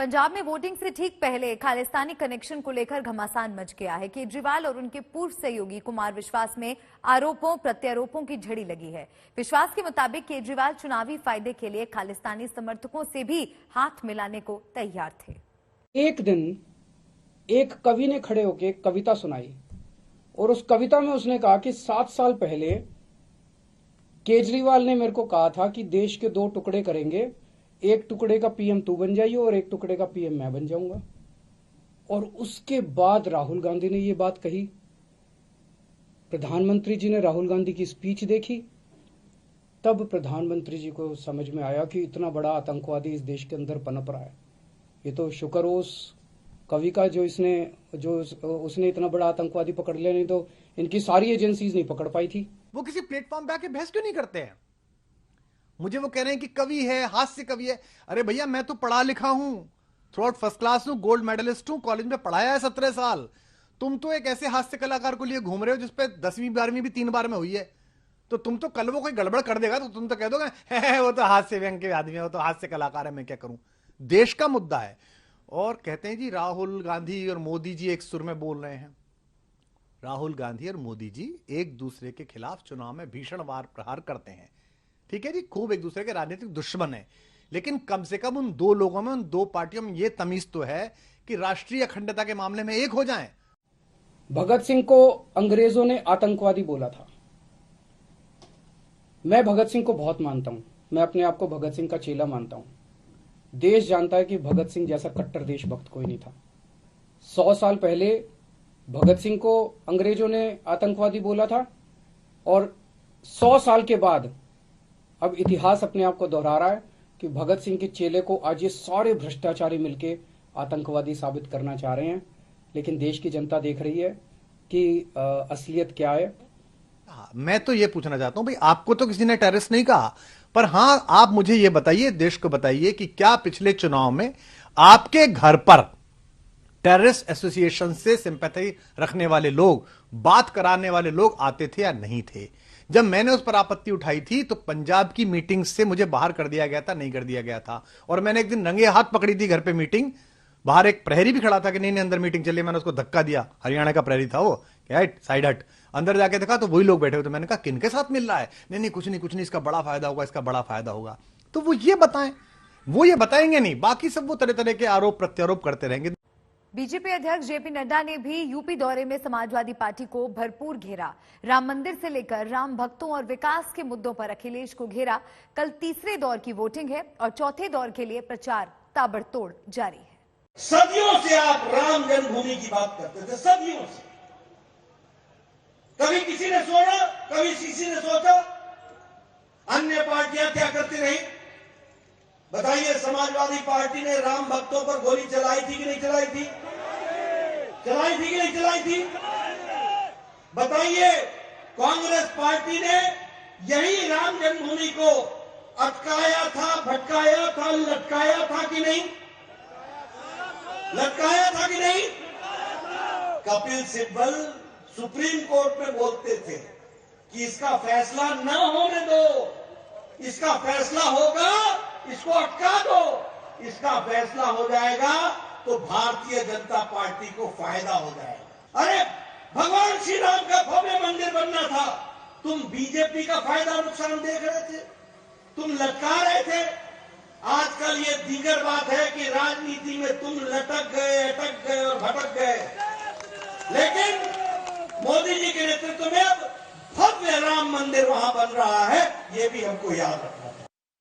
पंजाब में वोटिंग से ठीक पहले खालिस्तानी कनेक्शन को लेकर घमासान मच गया है। केजरीवाल और उनके पूर्व सहयोगी कुमार विश्वास में आरोपों प्रत्यारोपों की झड़ी लगी है। विश्वास के मुताबिक केजरीवाल चुनावी फायदे के लिए खालिस्तानी समर्थकों से भी हाथ मिलाने को तैयार थे। एक दिन एक कवि ने खड़े होकर एक कविता सुनाई और उस कविता में उसने कहा कि 7 साल पहले केजरीवाल ने मेरे को कहा था कि देश के 2 टुकड़े करेंगे, एक टुकड़े का पीएम तू बन जाइए और एक टुकड़े का पीएम मैं बन जाऊंगा। और उसके बाद राहुल गांधी ने ये बात कही। प्रधानमंत्री जी ने राहुल गांधी की स्पीच देखी, तब प्रधानमंत्री जी को समझ में आया कि इतना बड़ा आतंकवादी इस देश के अंदर पनप रहा है। ये तो शुक्र हो उस कवि का जो उसने इतना बड़ा आतंकवादी पकड़ लिया, नहीं तो इनकी सारी एजेंसीज नहीं पकड़ पाई थी। वो किसी प्लेटफॉर्म पे आके बहस क्यों नहीं करते हैं? मुझे वो कह रहे हैं कि कवि है, हास्य कवि है। अरे भैया, मैं तो पढ़ा लिखा हूं, थ्रू आउट फर्स्ट क्लास हूं, गोल्ड मेडलिस्ट हूं, कॉलेज में पढ़ाया है 17 साल। तुम तो एक ऐसे हास्य कलाकार को लिए घूम रहे हो जिसपे 10वीं 12वीं भी 3 बार में हुई है। तो तुम तो कल वो कोई गड़बड़ कर देगा तो तुम तो कह दोगे वो तो हास्य व्यंग के आदमी है, वो तो हास्य कलाकार है, मैं क्या करूं। देश का मुद्दा है। और कहते हैं जी राहुल गांधी और मोदी जी एक सुर में बोल रहे हैं। राहुल गांधी और मोदी जी एक दूसरे के खिलाफ चुनाव में भीषण वार प्रहार करते हैं, ठीक है जी, खूब एक दूसरे के राजनीतिक दुश्मन है। लेकिन कम से कम उन 2 लोगों में, उन 2 पार्टियों में यह तमीज तो है कि राष्ट्रीय अखंडता के मामले में एक हो जाएं। भगत सिंह को अंग्रेजों ने आतंकवादी बोला था। मैं भगत सिंह को बहुत मानता हूं, मैं अपने आप को भगत सिंह का चेला मानता हूं। देश जानता है कि भगत सिंह जैसा कट्टर देशभक्त कोई नहीं था। 100 साल पहले भगत सिंह को अंग्रेजों ने आतंकवादी बोला था और 100 साल के बाद अब इतिहास अपने आप को दोहरा रहा है कि भगत सिंह के चेले को आज ये सारे भ्रष्टाचारी मिलके आतंकवादी साबित करना चाह रहे हैं। लेकिन देश की जनता देख रही है कि असलियत क्या है। मैं तो ये पूछना चाहता हूं भाई, आपको तो किसी ने टेररिस्ट नहीं कहा, पर हां आप मुझे ये बताइए, देश को बताइए कि क्या पिछले चुनाव में आपके घर पर टेररिस्ट एसोसिएशन से सिंपैथी रखने वाले लोग, बात कराने वाले लोग आते थे या नहीं थे? जब मैंने उस पर आपत्ति उठाई थी तो पंजाब की मीटिंग से मुझे बाहर कर दिया गया था, नहीं कर दिया गया था। और मैंने एक दिन रंगे हाथ पकड़ी थी घर पे मीटिंग, बाहर एक प्रहरी भी खड़ा था कि नहीं नहीं अंदर मीटिंग चलिए, मैंने उसको धक्का दिया। हरियाणा का प्रहरी था वो, क्या साइड हट। अंदर जाके देखा तो वही लोग बैठे हुए थे। मैंने कहा किनके साथ मिल रहा है? नहीं कुछ नहीं, इसका बड़ा फायदा होगा, इसका बड़ा फायदा होगा। तो वो ये बताएं, वो ये बताएंगे नहीं, बाकी सब वो तरह तरह के आरोप प्रत्यारोप करते रहेंगे। बीजेपी अध्यक्ष जेपी नड्डा ने भी यूपी दौरे में समाजवादी पार्टी को भरपूर घेरा। राम मंदिर से लेकर राम भक्तों और विकास के मुद्दों पर अखिलेश को घेरा। कल तीसरे दौर की वोटिंग है और चौथे दौर के लिए प्रचार ताबड़तोड़ जारी है। सदियों से आप राम जन्मभूमि की बात करते थे, सदियों से। कभी किसी ने सोचा, कभी किसी ने सोचा अन्य पार्टियां क्या करती रही? बताइए, समाजवादी पार्टी ने राम भक्तों पर गोली चलाई थी कि नहीं चलाई थी? चलाई थी कि नहीं चलाई थी? बताइए, कांग्रेस पार्टी ने यही राम जन्मभूमि को अटकाया था, भटकाया था, लटकाया था कि नहीं? लटकाया था कि नहीं? कपिल सिब्बल सुप्रीम कोर्ट में बोलते थे कि इसका फैसला न होने दो, इसका फैसला होगा, इसको अटका दो। इसका फैसला हो जाएगा तो भारतीय जनता पार्टी को फायदा हो जाएगा। अरे भगवान श्री राम का भव्य मंदिर बनना था, तुम बीजेपी का फायदा नुकसान देख रहे थे, तुम लटका रहे थे। आजकल ये दीगर बात है कि राजनीति में तुम लटक गए, अटक गए और भटक गए। लेकिन मोदी जी के नेतृत्व में अब भव्य राम मंदिर वहां बन रहा है, ये भी हमको याद रखना है।